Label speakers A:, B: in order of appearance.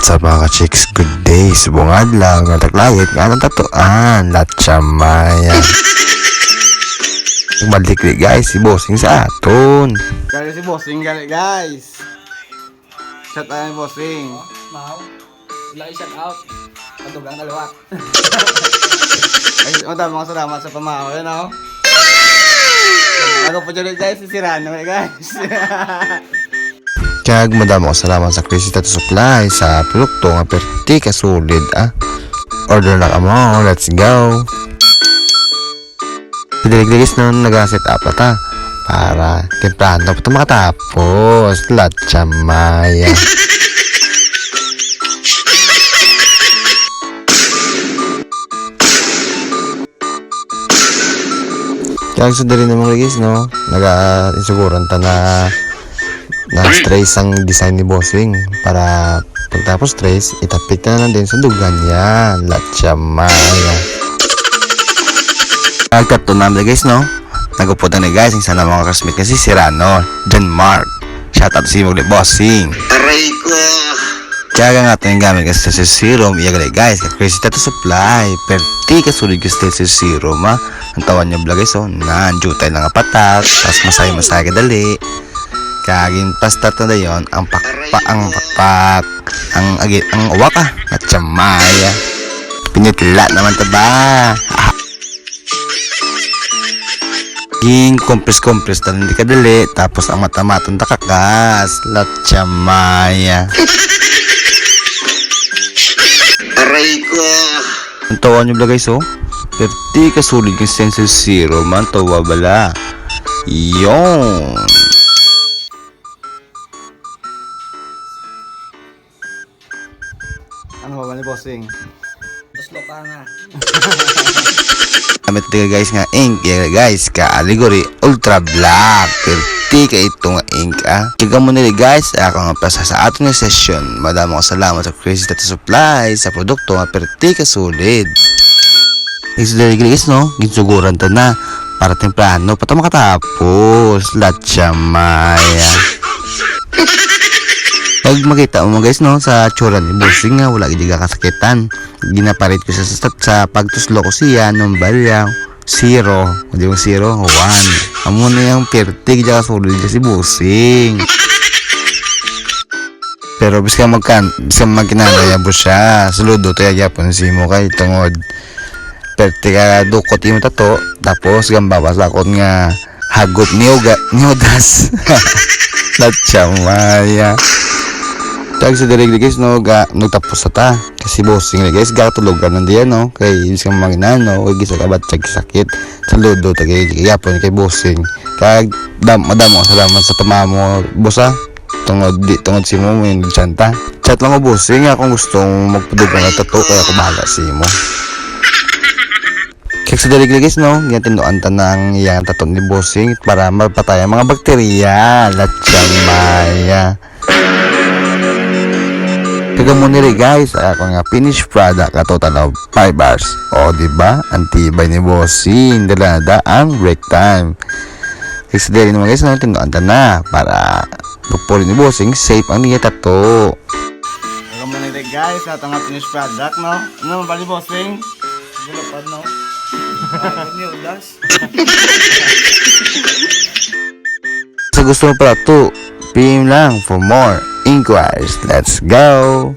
A: What's up mga ka-chicks? Good day! Subungad lang, nataklagit nga ng tatuan, latsamaya. Balik guys, si Bossing sa aton.
B: Gali si Bossing, gali guys. Shout out ni Bossing.
C: Mau, wala i-shout out. Patugang kalawat.
B: Ay, mga salamat sa pamahaw, yan o. Ako po dyan guys, si Sirano guys.
A: Kaya madamo ko salamat sa Crazy Tattoo Supply sa produkto nga perti kasulid Order na ka mo, let's go. Pidilig-ligis nun nag-set up na ta para timplahan na po ito makatapos. Latsamaya. Kaya gusto din naman guys, no? Nag-insuguran ta na trace ang design ni Bossing para pagtapos trace, itapit na lang din sa dugan yan. Latsamaya. Nagtato namin guys, no? Naguputan na guys, yung sana mga kasmit kasi si Rano, John Mark. Shoutout si Mugli Bossing.
B: Aray ko!
A: Kaya nga ito yung gamit kasi sa serum. Iya gali guys, Crazy Tattoo Supply. Perti kasulig kasi sa serum ha. Ang tawan niya vlog guys, oh. Nandiyo tayo lang patak. Tapos masaya kadali. Kagin pastat na dayon ang pakpak, ang uwak at tsamaya. Pinitla naman ta ba? Ging compress na hindi kadali. Tapos ang mata-matong takakas. Latsamaya.
B: Aray ko!
A: Ang tawa nyo guys, oh. Perti kasulig yung Sensor Zero man, tawa bala. Yon.
B: Ano ba ni Bossing?
C: Tuslo ka nga.
A: Gamit ito guys nga ink. Yan guys, ka-allegory ultra black. Perti ka ito nga ink Kaya mo nila guys, ako nga pasa sa ato nga session. Madama ko salamat sa Crazy Tattoo Supply sa produkto nga perti ka solid. Next day guys, no? Ginsuguran ta na para templahan, no? Pata makatapos. Latsamaya. Pag makita mo guys, no? Sa tsura ni Bossing nga, wala gidiga kasakitan. Ginaparit ko sa pagtuslo ko siya nung balyaw 0, hindi mo 0, 1. Amo na yung pertig dyan kasulid dyan si Bossing. Pero bisa magkinanaya po siya. Saludo to yapon si mo kay tungod pertig ka dukot yung tato. Tapos gambabas lakot nga hagot niodas. Latsamaya. Tag sa direct guys, no, nagtapos sa ta kasi Bossing guys, gatulugan nandiyan, no, kay isang maginan, no, gisa kabat sakit. Saludo tagay yapon kay Bossing. Kag madamo salamat sa pamamo bossa. Tungod si mo yung santa. Chat lang ko Bossing kung gusto magpadugan ng tato, kaya ako bahala si mo. Kaya sa direct guys, no, ginatinuan ta ng iyang tato ni Bossing para mapatay ang mga bakterya. Latsamaya. Kaya mo nila guys, ako nga finished product na total of 5 hours. O diba, antibay ni Bossing, dalada ang break time. Kasi dali naman guys, tinuan ta na para pupuli ni Bossing, safe ang niya tato.
B: Ako mo nila guys, ito nga finished product, no? Ano ba ni Bossing?
C: Bulapad, no? Niodas.
A: Sa gusto mo pala to, PM lang for more inquiries. Let's go!